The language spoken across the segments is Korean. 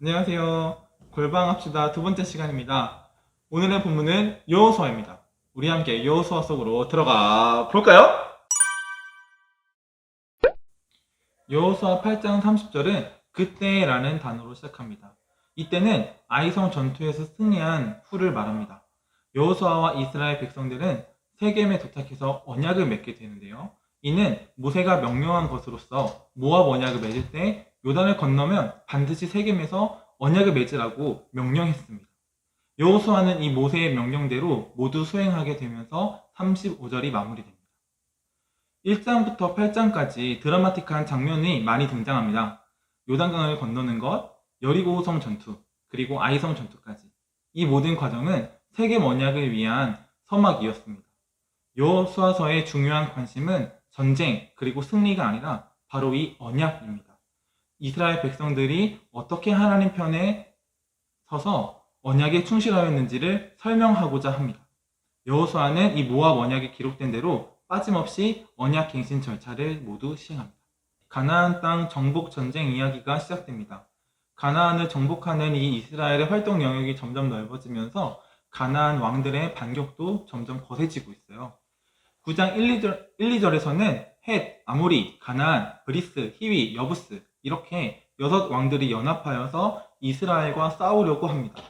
안녕하세요. 골방합시다 두 번째 시간입니다. 오늘의 본문은 여호수아입니다. 우리 함께 여호수아 속으로 들어가 볼까요? 여호수아 8장 30절은 그때라는 단어로 시작합니다. 이때는 아이성 전투에서 승리한 후를 말합니다. 여호수아와 이스라엘 백성들은 세겜에 도착해서 언약을 맺게 되는데요. 이는 모세가 명령한 것으로서 모압 언약을 맺을 때 요단을 건너면 반드시 세겜에서 언약을 맺으라고 명령했습니다. 여호수아는 이 모세의 명령대로 모두 수행하게 되면서 35절이 마무리됩니다. 1장부터 8장까지 드라마틱한 장면이 많이 등장합니다. 요단강을 건너는 것, 여리고성 전투, 그리고 아이성 전투까지. 이 모든 과정은 세겜 언약을 위한 서막이었습니다. 여호수아서의 중요한 관심은 전쟁 그리고 승리가 아니라 바로 이 언약입니다. 이스라엘 백성들이 어떻게 하나님 편에 서서 언약에 충실하였는지를 설명하고자 합니다. 여호수아는 이 모압 언약에 기록된 대로 빠짐없이 언약 갱신 절차를 모두 시행합니다. 가나안 땅 정복 전쟁 이야기가 시작됩니다. 가나안을 정복하는 이 이스라엘의 활동 영역이 점점 넓어지면서 가나안 왕들의 반격도 점점 거세지고 있어요. 9장 1, 2절에서는 헷, 아모리, 가나안, 브리스, 히위, 여부스 이렇게 6왕들이 연합하여서 이스라엘과 싸우려고 합니다.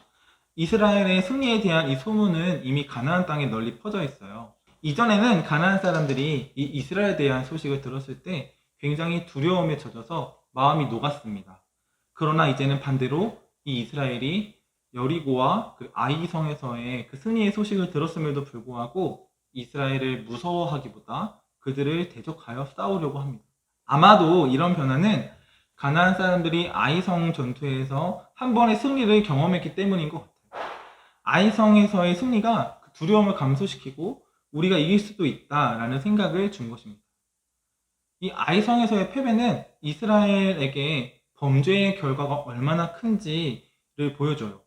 이스라엘의 승리에 대한 이 소문은 이미 가나안 땅에 널리 퍼져 있어요. 이전에는 가나안 사람들이 이 이스라엘에 대한 소식을 들었을 때 굉장히 두려움에 젖어서 마음이 녹았습니다. 그러나 이제는 반대로 이 이스라엘이 여리고와 그 아이성에서의 그 승리의 소식을 들었음에도 불구하고 이스라엘을 무서워하기보다 그들을 대적하여 싸우려고 합니다. 아마도 이런 변화는 가나안 사람들이 아이성 전투에서 한 번의 승리를 경험했기 때문인 것 같아요. 아이성에서의 승리가 그 두려움을 감소시키고 우리가 이길 수도 있다라는 생각을 준 것입니다. 이 아이성에서의 패배는 이스라엘에게 범죄의 결과가 얼마나 큰지를 보여줘요.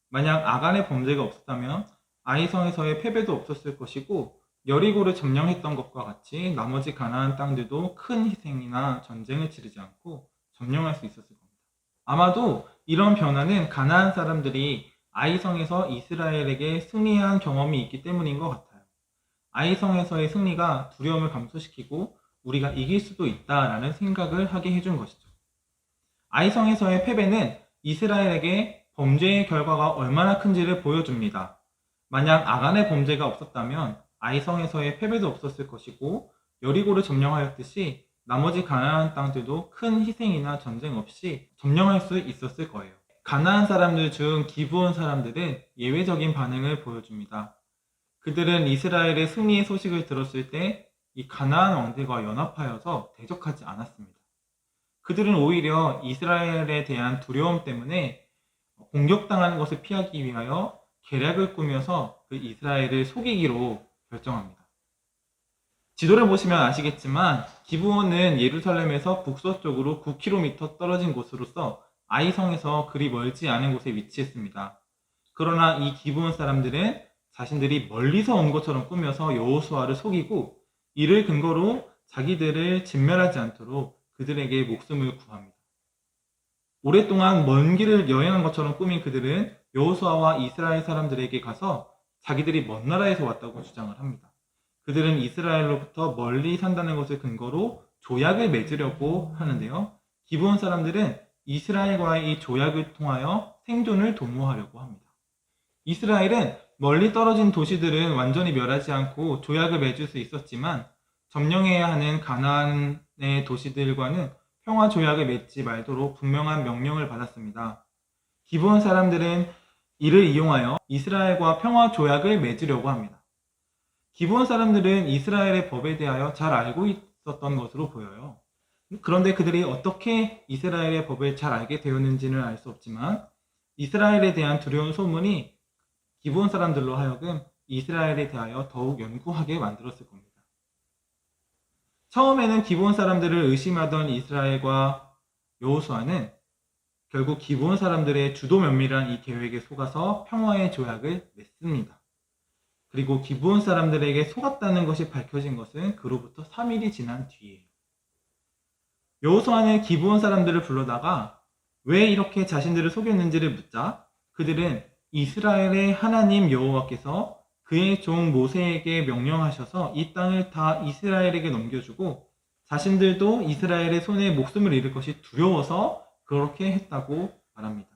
만약 아간의 범죄가 없었다면 아이성에서의 패배도 없었을 것이고 여리고를 점령했던 것과 같이 나머지 가나안 땅들도 큰 희생이나 전쟁을 치르지 않고 점령할 수 있었을 겁니다. 아마도 이런 변화는 가나안 사람들이 아이성에서 이스라엘에게 승리한 경험이 있기 때문인 것 같아요. 아이성에서의 승리가 두려움을 감소시키고 우리가 이길 수도 있다라는 생각을 하게 해준 것이죠. 아이성에서의 패배는 이스라엘에게 범죄의 결과가 얼마나 큰지를 보여줍니다. 만약 아간의 범죄가 없었다면 아이성에서의 패배도 없었을 것이고 여리고를 점령하였듯이 나머지 가나안 땅들도 큰 희생이나 전쟁 없이 점령할 수 있었을 거예요. 가나안 사람들 중 기브온 사람들은 예외적인 반응을 보여줍니다. 그들은 이스라엘의 승리의 소식을 들었을 때 이 가나안 왕들과 연합하여서 대적하지 않았습니다. 그들은 오히려 이스라엘에 대한 두려움 때문에 공격당하는 것을 피하기 위하여 계략을 꾸며서 그 이스라엘을 속이기로 결정합니다. 지도를 보시면 아시겠지만 기브온은 예루살렘에서 북서쪽으로 9km 떨어진 곳으로서 아이성에서 그리 멀지 않은 곳에 위치했습니다. 그러나 이 기브온 사람들은 자신들이 멀리서 온 것처럼 꾸며서 여호수아를 속이고 이를 근거로 자기들을 진멸하지 않도록 그들에게 목숨을 구합니다. 오랫동안 먼 길을 여행한 것처럼 꾸민 그들은 여호수아와 이스라엘 사람들에게 가서 자기들이 먼 나라에서 왔다고 주장을 합니다. 그들은 이스라엘로부터 멀리 산다는 것을 근거로 조약을 맺으려고 하는데요. 기브온 사람들은 이스라엘과의 이 조약을 통하여 생존을 도모하려고 합니다. 이스라엘은 멀리 떨어진 도시들은 완전히 멸하지 않고 조약을 맺을 수 있었지만 점령해야 하는 가나안의 도시들과는 평화 조약을 맺지 말도록 분명한 명령을 받았습니다. 기브온 사람들은 이를 이용하여 이스라엘과 평화 조약을 맺으려고 합니다. 기브온 사람들은 이스라엘의 법에 대하여 잘 알고 있었던 것으로 보여요. 그런데 그들이 어떻게 이스라엘의 법을 잘 알게 되었는지는 알 수 없지만 이스라엘에 대한 두려운 소문이 기브온 사람들로 하여금 이스라엘에 대하여 더욱 연구하게 만들었을 겁니다. 처음에는 기브온 사람들을 의심하던 이스라엘과 여호수아는 결국 기브온 사람들의 주도 면밀한 이 계획에 속아서 평화의 조약을 맺습니다. 그리고 기브온 사람들에게 속았다는 것이 밝혀진 것은 그로부터 3일이 지난 뒤이에요. 여호수아는 기브온 사람들을 불러다가 왜 이렇게 자신들을 속였는지를 묻자 그들은 이스라엘의 하나님 여호와께서 그의 종 모세에게 명령하셔서 이 땅을 다 이스라엘에게 넘겨주고 자신들도 이스라엘의 손에 목숨을 잃을 것이 두려워서 그렇게 했다고 말합니다.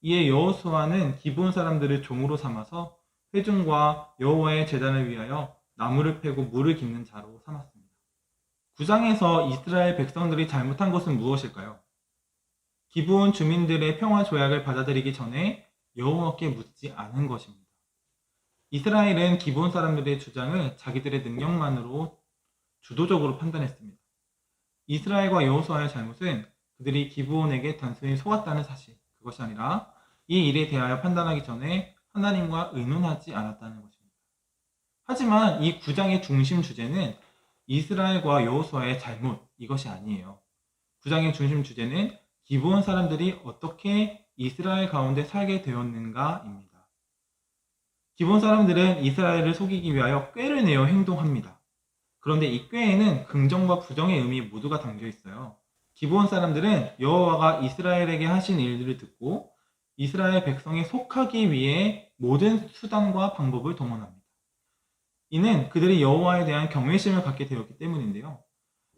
이에 여호수아는 기브온 사람들을 종으로 삼아서 회중과 여호와의 제단을 위하여 나무를 패고 물을 깃는 자로 삼았습니다. 9장에서 이스라엘 백성들이 잘못한 것은 무엇일까요? 기브온 주민들의 평화 조약을 받아들이기 전에 여호와께 묻지 않은 것입니다. 이스라엘은 기브온 사람들의 주장을 자기들의 능력만으로 주도적으로 판단했습니다. 이스라엘과 여호수아의 잘못은 그들이 기브온에게 단순히 속았다는 사실, 그것이 아니라 이 일에 대하여 판단하기 전에 하나님과 의논하지 않았다는 것입니다. 하지만 이 9장의 중심 주제는 이스라엘과 여호수아의 잘못, 이것이 아니에요. 9장의 중심 주제는 기브온 사람들이 어떻게 이스라엘 가운데 살게 되었는가입니다. 기브온 사람들은 이스라엘을 속이기 위하여 꾀를 내어 행동합니다. 그런데 이 꾀에는 긍정과 부정의 의미 모두가 담겨 있어요. 기브온 사람들은 여호와가 이스라엘에게 하신 일들을 듣고 이스라엘 백성에 속하기 위해 모든 수단과 방법을 동원합니다. 이는 그들이 여호와에 대한 경외심을 갖게 되었기 때문인데요.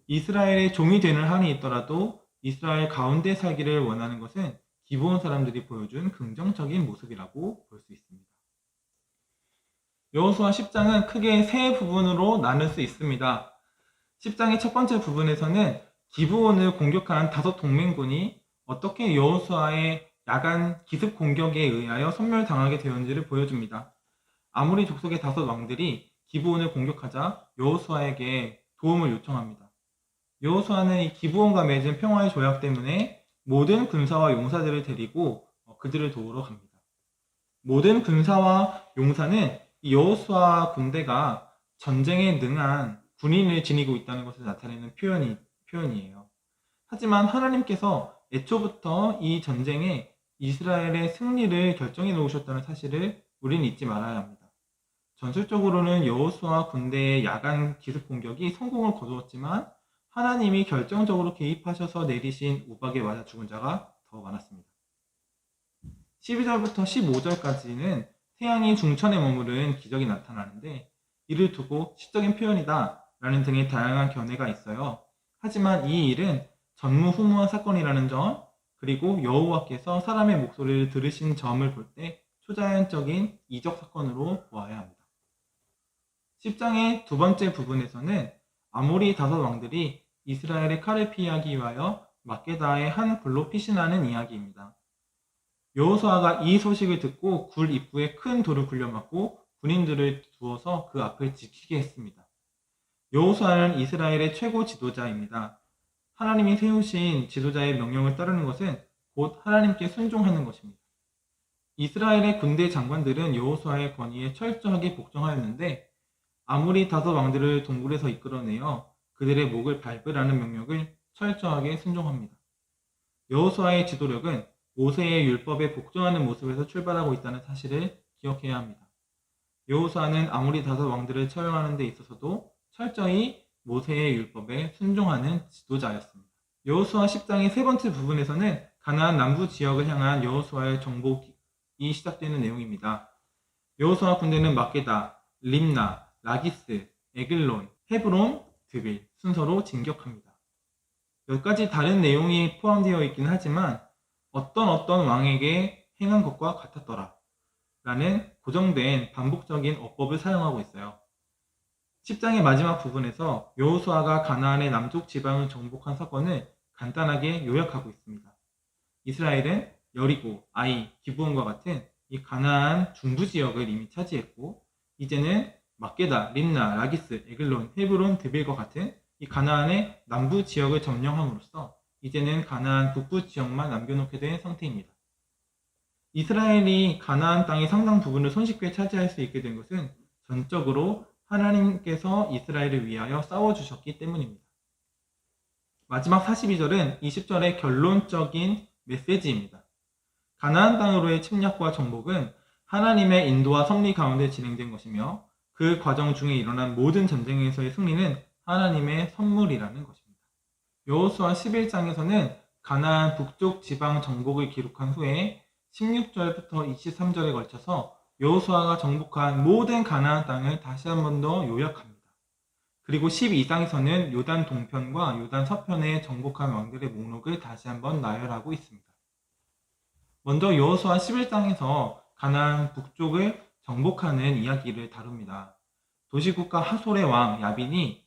이스라엘의 종이 되는 한이 있더라도 이스라엘 가운데 살기를 원하는 것은 기브온 사람들이 보여준 긍정적인 모습이라고 볼 수 있습니다. 여호수아 10장은 크게 세 부분으로 나눌 수 있습니다. 10장의 첫 번째 부분에서는 기브온을 공격한 5 동맹군이 어떻게 여호수아의 야간 기습 공격에 의하여 섬멸당하게 되었는지를 보여줍니다. 아모리 족속의 5 왕들이 기브온을 공격하자 여호수아에게 도움을 요청합니다. 여호수아는 이 기브온과 맺은 평화의 조약 때문에 모든 군사와 용사들을 데리고 그들을 도우러 갑니다. 모든 군사와 용사는 이 여호수아 군대가 전쟁에 능한 군인을 지니고 있다는 것을 나타내는 표현이에요. 하지만 하나님께서 애초부터 이 전쟁에 이스라엘의 승리를 결정해 놓으셨다는 사실을 우리는 잊지 말아야 합니다. 전술적으로는 여호수아 군대의 야간 기습 공격이 성공을 거두었지만 하나님이 결정적으로 개입하셔서 내리신 우박에 맞아 죽은 자가 더 많았습니다. 12절부터 15절까지는 태양이 중천에 머무른 기적이 나타나는데 이를 두고 시적인 표현이다 라는 등의 다양한 견해가 있어요. 하지만 이 일은 전무후무한 사건이라는 점, 그리고 여호와께서 사람의 목소리를 들으신 점을 볼 때 초자연적인 이적 사건으로 보아야 합니다. 10장의 두 번째 부분에서는 아모리 5 왕들이 이스라엘의 칼을 피하기 위하여 막게다의 한 굴로 피신하는 이야기입니다. 여호수아가 이 소식을 듣고 굴 입구에 큰 돌을 굴려막고 군인들을 두어서 그 앞을 지키게 했습니다. 여호수아는 이스라엘의 최고 지도자입니다. 하나님이 세우신 지도자의 명령을 따르는 것은 곧 하나님께 순종하는 것입니다. 이스라엘의 군대 장관들은 여호수아의 권위에 철저하게 복종하였는데 아모리 5 왕들을 동굴에서 이끌어내어 그들의 목을 밟으라는 명령을 철저하게 순종합니다. 여호수아의 지도력은 모세의 율법에 복종하는 모습에서 출발하고 있다는 사실을 기억해야 합니다. 여호수아는 아모리 5 왕들을 처형하는 데 있어서도 철저히 모세의 율법에 순종하는 지도자였습니다. 여호수아 10장의 세 번째 부분에서는 가나안 남부 지역을 향한 여호수아의 정복이 시작되는 내용입니다. 여호수아 군대는 막게다, 림나, 라기스, 에글론, 헤브론, 드빌 순서로 진격합니다. 몇 가지 다른 내용이 포함되어 있긴 하지만 어떤 왕에게 행한 것과 같았더라 라는 고정된 반복적인 어법을 사용하고 있어요. 10장의 마지막 부분에서 여호수아가 가나안의 남쪽 지방을 정복한 사건을 간단하게 요약하고 있습니다. 이스라엘은 여리고, 아이, 기브온과 같은 이 가나안 중부 지역을 이미 차지했고 이제는 막게다, 림나, 라기스, 에글론, 헤브론, 드빌과 같은 이 가나안의 남부 지역을 점령함으로써 이제는 가나안 북부 지역만 남겨놓게 된 상태입니다. 이스라엘이 가나안 땅의 상당 부분을 손쉽게 차지할 수 있게 된 것은 전적으로 하나님께서 이스라엘을 위하여 싸워주셨기 때문입니다. 마지막 42절은 20절의 결론적인 메시지입니다. 가나안 땅으로의 침략과 정복은 하나님의 인도와 섭리 가운데 진행된 것이며 그 과정 중에 일어난 모든 전쟁에서의 승리는 하나님의 선물이라는 것입니다. 여호수아 11장에서는 가나안 북쪽 지방 정복을 기록한 후에 16절부터 23절에 걸쳐서 여호수아가 정복한 모든 가나안 땅을 다시 한 번 더 요약합니다. 그리고 12장에서는 요단 동편과 요단 서편에 정복한 왕들의 목록을 다시 한번 나열하고 있습니다. 먼저 여호수아 11장에서 가나안 북쪽을 정복하는 이야기를 다룹니다. 도시국가 하솔의 왕 야빈이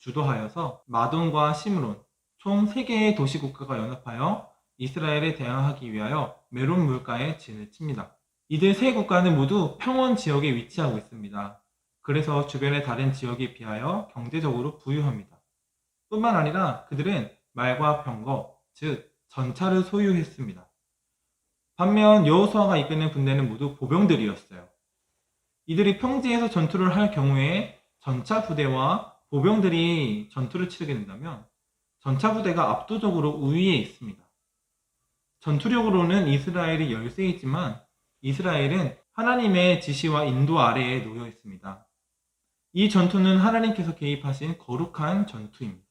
주도하여서 마돈과 시므론 총 3개의 도시국가가 연합하여 이스라엘에 대항하기 위하여 메론 물가에 진을 칩니다. 이들 세 국가는 모두 평원 지역에 위치하고 있습니다. 그래서 주변의 다른 지역에 비하여 경제적으로 부유합니다. 뿐만 아니라 그들은 말과 병거, 즉 전차를 소유했습니다. 반면 여호수아가 이끄는 군대는 모두 보병들이었어요. 이들이 평지에서 전투를 할 경우에 전차 부대와 보병들이 전투를 치르게 된다면 전차 부대가 압도적으로 우위에 있습니다. 전투력으로는 이스라엘이 열세이지만 이스라엘은 하나님의 지시와 인도 아래에 놓여 있습니다. 이 전투는 하나님께서 개입하신 거룩한 전투입니다.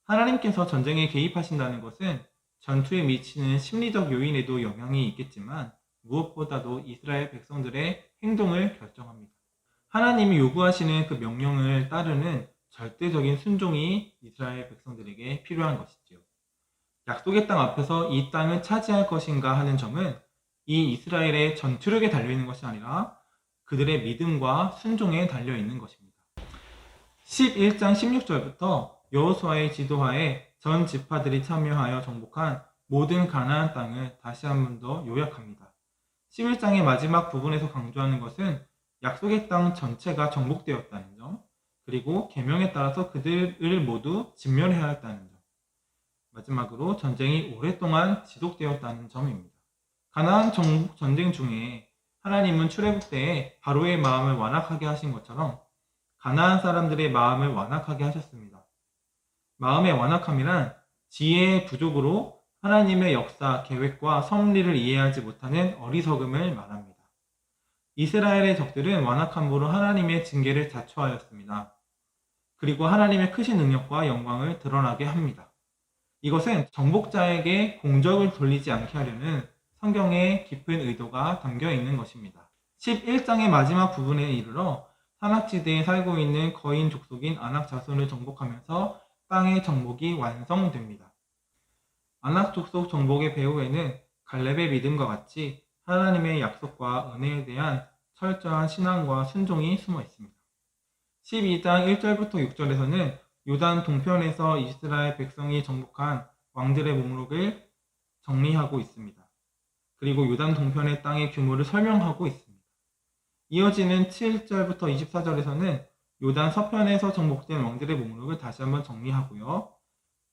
하나님께서 전쟁에 개입하신다는 것은 전투에 미치는 심리적 요인에도 영향이 있겠지만 무엇보다도 이스라엘 백성들의 행동을 결정합니다. 하나님이 요구하시는 그 명령을 따르는 절대적인 순종이 이스라엘 백성들에게 필요한 것이지요. 약속의 땅 앞에서 이 땅을 차지할 것인가 하는 점은 이 이스라엘의 전투력에 달려있는 것이 아니라 그들의 믿음과 순종에 달려있는 것입니다. 11장 16절부터 여호수아의 지도하에 전 지파들이 참여하여 정복한 모든 가나안 땅을 다시 한 번 더 요약합니다. 11장의 마지막 부분에서 강조하는 것은 약속의 땅 전체가 정복되었다는 점, 그리고 계명에 따라서 그들을 모두 진멸해야 했다는 점, 마지막으로 전쟁이 오랫동안 지속되었다는 점입니다. 가나안 정복 전쟁 중에 하나님은 출애굽 때에 바로의 마음을 완악하게 하신 것처럼 가나안 사람들의 마음을 완악하게 하셨습니다. 마음의 완악함이란 지혜의 부족으로 하나님의 역사, 계획과 섭리를 이해하지 못하는 어리석음을 말합니다. 이스라엘의 적들은 완악함으로 하나님의 징계를 자초하였습니다. 그리고 하나님의 크신 능력과 영광을 드러나게 합니다. 이것은 정복자에게 공적을 돌리지 않게 하려는 성경의 깊은 의도가 담겨 있는 것입니다. 11장의 마지막 부분에 이르러 산악지대에 살고 있는 거인 족속인 아낙 자손을 정복하면서 땅의 정복이 완성됩니다. 아낙 족속 정복의 배후에는 갈렙의 믿음과 같이 하나님의 약속과 은혜에 대한 철저한 신앙과 순종이 숨어 있습니다. 12장 1절부터 6절에서는 요단 동편에서 이스라엘 백성이 정복한 왕들의 목록을 정리하고 있습니다. 그리고 요단 동편의 땅의 규모를 설명하고 있습니다. 이어지는 7절부터 24절에서는 요단 서편에서 정복된 왕들의 목록을 다시 한번 정리하고요.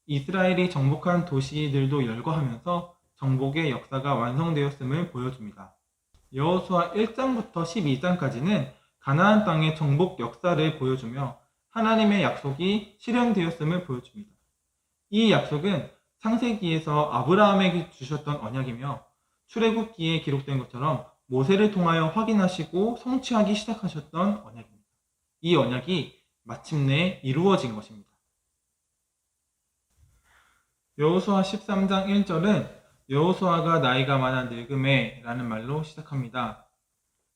이스라엘이 정복한 도시들도 열거하면서 정복의 역사가 완성되었음을 보여줍니다. 여호수아 1장부터 12장까지는 가나안 땅의 정복 역사를 보여주며 하나님의 약속이 실현되었음을 보여줍니다. 이 약속은 창세기에서 아브라함에게 주셨던 언약이며 출애굽기에 기록된 것처럼 모세를 통하여 확인하시고 성취하기 시작하셨던 언약입니다. 이 언약이 마침내 이루어진 것입니다. 여호수아 13장 1절은 여호수아가 나이가 많아 늙음에 라는 말로 시작합니다.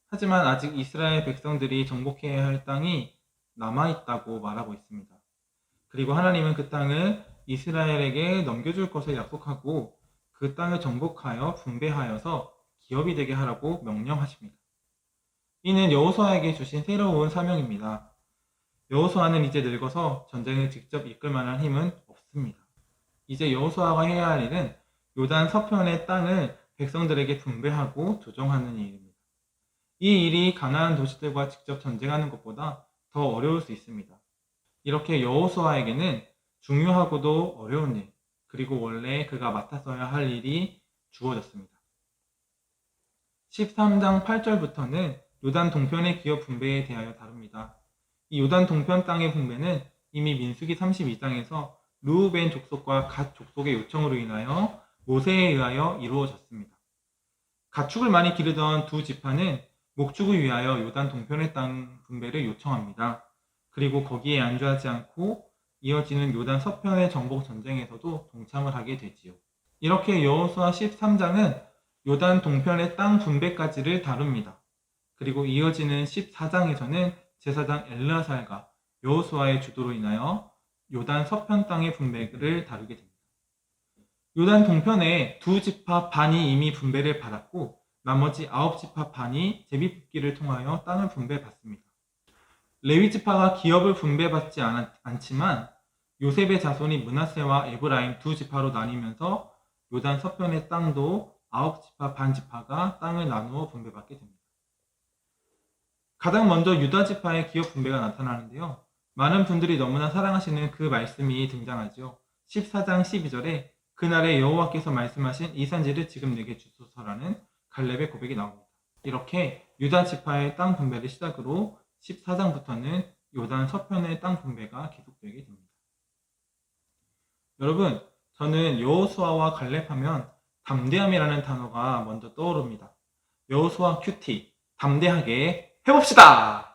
하지만 아직 이스라엘 백성들이 정복해야 할 땅이 남아있다고 말하고 있습니다. 그리고 하나님은 그 땅을 이스라엘에게 넘겨줄 것을 약속하고 그 땅을 정복하여 분배하여서 기업이 되게 하라고 명령하십니다. 이는 여호수아에게 주신 새로운 사명입니다. 여호수아는 이제 늙어서 전쟁을 직접 이끌 만한 힘은 없습니다. 이제 여호수아가 해야 할 일은 요단 서편의 땅을 백성들에게 분배하고 조정하는 일입니다. 이 일이 가나안 도시들과 직접 전쟁하는 것보다 더 어려울 수 있습니다. 이렇게 여호수아에게는 중요하고도 어려운 일, 그리고 원래 그가 맡았어야 할 일이 주어졌습니다. 13장 8절부터는 요단 동편의 기업 분배에 대하여 다룹니다. 이 요단 동편 땅의 분배는 이미 민수기 32장에서 르우벤 족속과 갓 족속의 요청으로 인하여 모세에 의하여 이루어졌습니다. 가축을 많이 기르던 두 지파는 목축을 위하여 요단 동편의 땅 분배를 요청합니다. 그리고 거기에 안주하지 않고 이어지는 요단 서편의 정복 전쟁에서도 동참을 하게 되지요. 이렇게 여호수아 13장은 요단 동편의 땅 분배까지를 다룹니다. 그리고 이어지는 14장에서는 제사장 엘르아살과 여호수아의 주도로 인하여 요단 서편 땅의 분배를 다루게 됩니다. 요단 동편의 두 지파 반이 이미 분배를 받았고 나머지 9지파 반이 제비뽑기를 통하여 땅을 분배받습니다. 레위 지파가 기업을 분배받지 않지만 요셉의 자손이 므낫세와 에브라임 두 지파로 나뉘면서 요단 서편의 땅도 9지파 반 지파가 땅을 나누어 분배받게 됩니다. 가장 먼저 유다 지파의 기업 분배가 나타나는데요. 많은 분들이 너무나 사랑하시는 그 말씀이 등장하죠. 14장 12절에 그날에 여호와께서 말씀하신 이 산지를 지금 내게 주소서라는 갈렙의 고백이 나옵니다. 이렇게 유다 지파의 땅 분배를 시작으로 14장부터는 요단 서편의 땅 분배가 계속되게 됩니다. 여러분, 저는 여호수아와 갈렙하면 담대함이라는 단어가 먼저 떠오릅니다. 여호수아 큐티, 담대하게 해봅시다!